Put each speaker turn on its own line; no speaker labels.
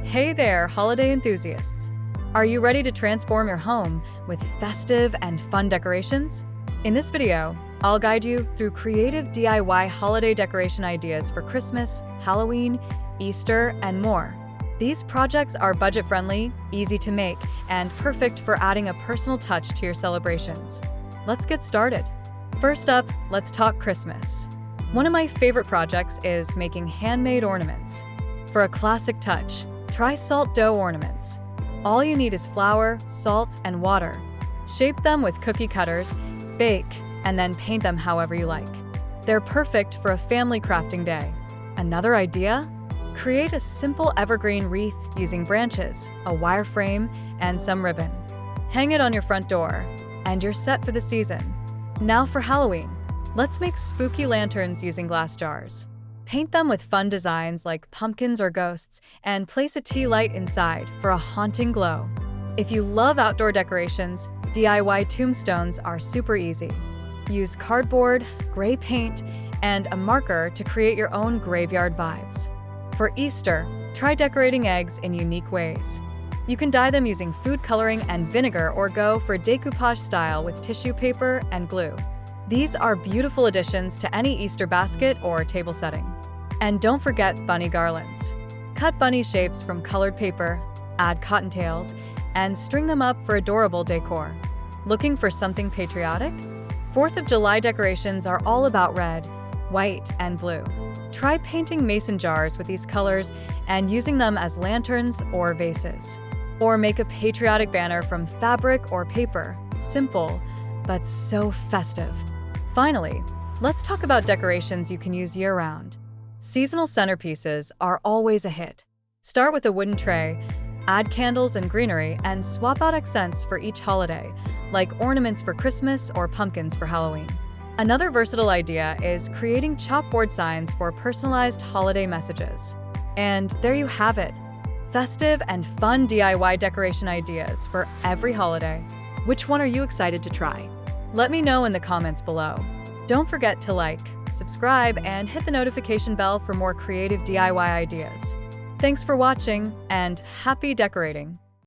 Hey there, holiday enthusiasts! Are you ready to transform your home with festive and fun decorations? In this video, I'll guide you through creative DIY holiday decoration ideas for Christmas, Halloween, Easter, and more. These projects are budget-friendly, easy to make, and perfect for adding a personal touch to your celebrations. Let's get started. First up, let's talk Christmas. One of my favorite projects is making handmade ornaments. For a classic touch, try salt dough ornaments. All you need is flour, salt, and water. Shape them with cookie cutters, bake, and then paint them however you like. They're perfect for a family crafting day. Another idea? Create a simple evergreen wreath using branches, a wire frame, and some ribbon. Hang it on your front door, and you're set for the season. Now for Halloween, let's make spooky lanterns using glass jars. Paint them with fun designs like pumpkins or ghosts, and place a tea light inside for a haunting glow. If you love outdoor decorations, DIY tombstones are super easy. Use cardboard, gray paint, and a marker to create your own graveyard vibes. For Easter, try decorating eggs in unique ways. You can dye them using food coloring and vinegar or go for decoupage style with tissue paper and glue. These are beautiful additions to any Easter basket or table setting. And don't forget bunny garlands. Cut bunny shapes from colored paper, add cottontails, and string them up for adorable decor. Looking for something patriotic? 4th of July decorations are all about red, white, and blue. Try painting mason jars with these colors and using them as lanterns or vases. Or make a patriotic banner from fabric or paper. Simple, but so festive. Finally, let's talk about decorations you can use year-round. Seasonal centerpieces are always a hit. Start with a wooden tray, add candles and greenery, and swap out accents for each holiday, like ornaments for Christmas or pumpkins for Halloween. Another versatile idea is creating chalkboard signs for personalized holiday messages. And there you have it, festive and fun DIY decoration ideas for every holiday. Which one are you excited to try? Let me know in the comments below. Don't forget to like, subscribe, and hit the notification bell for more creative DIY ideas. Thanks for watching, and happy decorating!